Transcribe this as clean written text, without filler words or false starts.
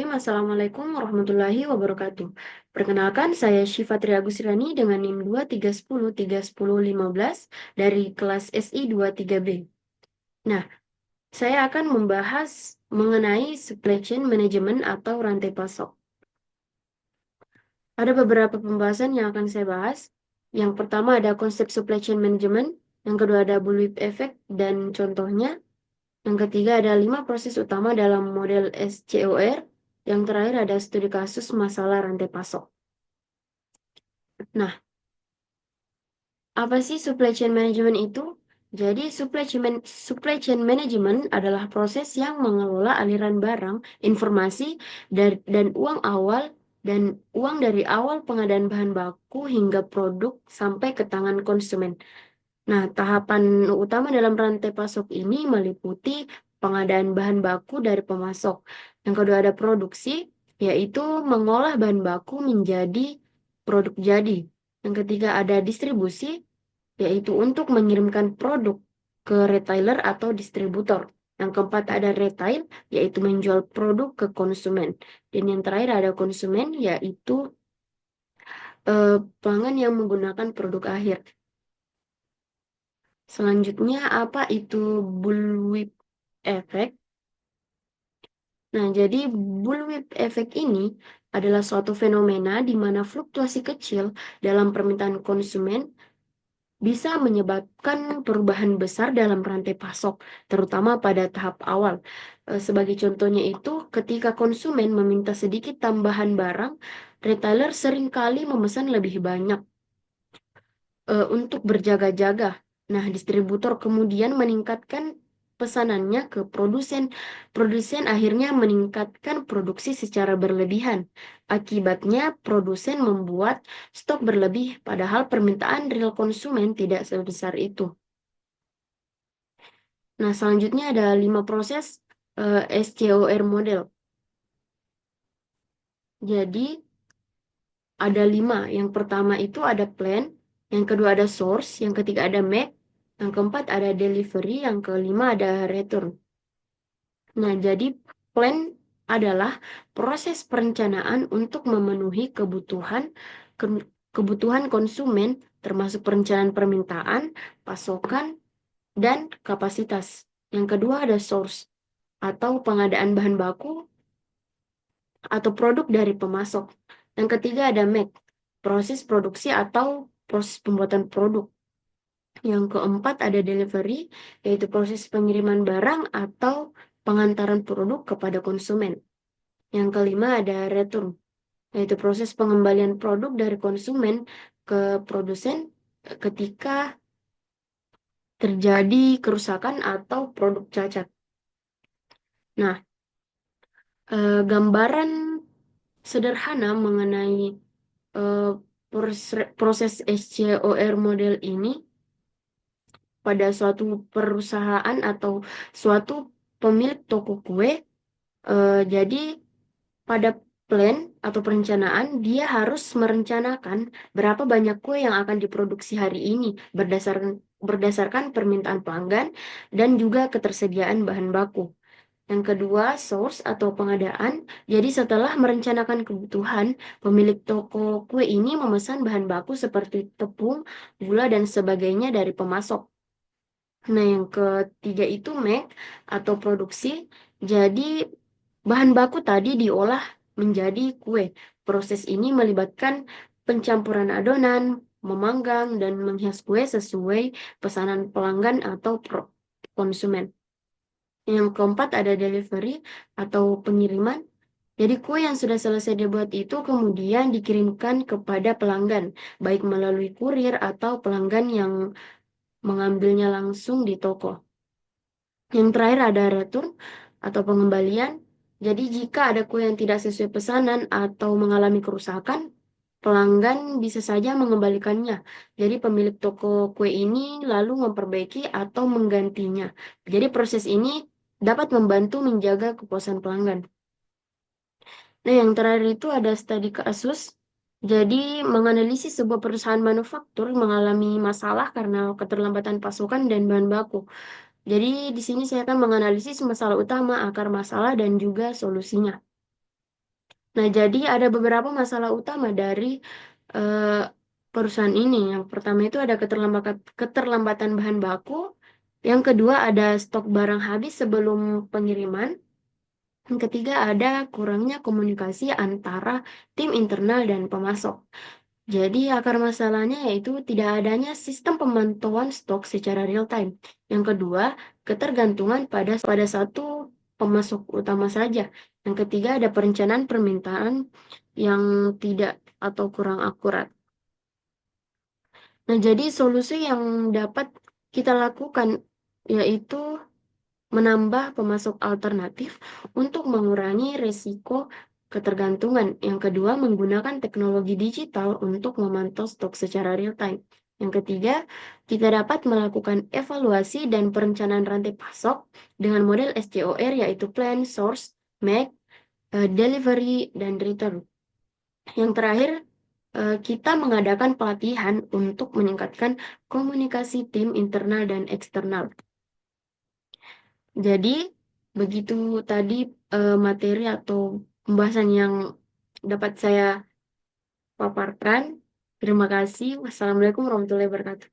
Bismillahirrahmanirrahim. Assalamualaikum warahmatullahi wabarakatuh. Perkenalkan, saya Syifa Triagusirani dengan NIM 231031015 dari kelas SI 23B. Nah, saya akan membahas mengenai supply chain management atau rantai pasok. Ada beberapa pembahasan yang akan saya bahas. Yang pertama ada konsep supply chain management, yang kedua ada bullwhip effect dan contohnya. Yang ketiga ada 5 proses utama dalam model SCOR. Yang terakhir ada studi kasus masalah rantai pasok. Nah, apa sih supply chain management itu? Jadi supply chain management adalah proses yang mengelola aliran barang, informasi, dan uang dari awal pengadaan bahan baku hingga produk sampai ke tangan konsumen. Nah, tahapan utama dalam rantai pasok ini meliputi pengadaan bahan baku dari pemasok. Yang kedua ada produksi, yaitu mengolah bahan baku menjadi produk jadi. Yang ketiga ada distribusi, yaitu untuk mengirimkan produk ke retailer atau distributor. Yang keempat ada retail, yaitu menjual produk ke konsumen. Dan yang terakhir ada konsumen, yaitu pelanggan yang menggunakan produk akhir. Selanjutnya, apa itu bullwhip effect? Nah, jadi bullwhip effect ini adalah suatu fenomena di mana fluktuasi kecil dalam permintaan konsumen bisa menyebabkan perubahan besar dalam rantai pasok, terutama pada tahap awal. Sebagai contohnya itu, ketika konsumen meminta sedikit tambahan barang, retailer seringkali memesan lebih banyak untuk berjaga-jaga. Nah, distributor kemudian meningkatkan pesanannya ke produsen. Produsen akhirnya meningkatkan produksi secara berlebihan. Akibatnya, produsen membuat stok berlebih, padahal permintaan real konsumen tidak sebesar itu. Nah, selanjutnya ada 5 proses SCOR model. Jadi, ada 5. Yang pertama itu ada plan, yang kedua ada source, yang ketiga ada make, yang keempat ada delivery, yang kelima ada return. Nah, jadi plan adalah proses perencanaan untuk memenuhi kebutuhan konsumen, termasuk perencanaan permintaan, pasokan, dan kapasitas. Yang kedua ada source atau pengadaan bahan baku atau produk dari pemasok. Yang ketiga ada make, proses produksi atau proses pembuatan produk. Yang keempat ada delivery, yaitu proses pengiriman barang atau pengantaran produk kepada konsumen. Yang kelima ada return, yaitu proses pengembalian produk dari konsumen ke produsen ketika terjadi kerusakan atau produk cacat. Nah, gambaran sederhana mengenai eh, proses SCOR model ini pada suatu perusahaan atau suatu pemilik toko kue. Jadi pada plan atau perencanaan dia harus merencanakan berapa banyak kue yang akan diproduksi hari ini berdasarkan permintaan pelanggan dan juga ketersediaan bahan baku. Yang kedua, source atau pengadaan. Jadi setelah merencanakan kebutuhan, pemilik toko kue ini memesan bahan baku seperti tepung, gula, dan sebagainya dari pemasok. Nah, yang ketiga itu make atau produksi. Jadi bahan baku tadi diolah menjadi kue. Proses ini melibatkan pencampuran adonan, memanggang, dan menghias kue sesuai pesanan pelanggan atau konsumen. Yang keempat ada delivery atau pengiriman. Jadi kue yang sudah selesai dibuat itu kemudian dikirimkan kepada pelanggan, baik melalui kurir atau pelanggan yang mengambilnya langsung di toko. Yang terakhir ada return atau pengembalian. Jadi jika ada kue yang tidak sesuai pesanan atau mengalami kerusakan, pelanggan bisa saja mengembalikannya. Jadi pemilik toko kue ini lalu memperbaiki atau menggantinya. Jadi proses ini dapat membantu menjaga kepuasan pelanggan. Nah, yang terakhir itu ada studi kasus. Jadi, menganalisis sebuah perusahaan manufaktur mengalami masalah karena keterlambatan pasokan dan bahan baku. Jadi, di sini saya akan menganalisis masalah utama, akar masalah, dan juga solusinya. Nah, jadi ada beberapa masalah utama dari eh, perusahaan ini. Yang pertama itu ada keterlambatan bahan baku. Yang kedua ada stok barang habis sebelum pengiriman. Yang ketiga ada kurangnya komunikasi antara tim internal dan pemasok. Jadi akar masalahnya yaitu tidak adanya sistem pemantauan stok secara real time. Yang kedua, ketergantungan pada satu pemasok utama saja. Yang ketiga ada perencanaan permintaan yang tidak atau kurang akurat. Nah, jadi solusi yang dapat kita lakukan yaitu menambah pemasok alternatif untuk mengurangi risiko ketergantungan. Yang kedua, menggunakan teknologi digital untuk memantau stok secara real time. Yang ketiga, kita dapat melakukan evaluasi dan perencanaan rantai pasok dengan model SCOR yaitu Plan, Source, Make, Delivery, dan Return. Yang terakhir, kita mengadakan pelatihan untuk meningkatkan komunikasi tim internal dan eksternal. Jadi, begitu tadi materi atau pembahasan yang dapat saya paparkan. Terima kasih. Wassalamualaikum warahmatullahi wabarakatuh.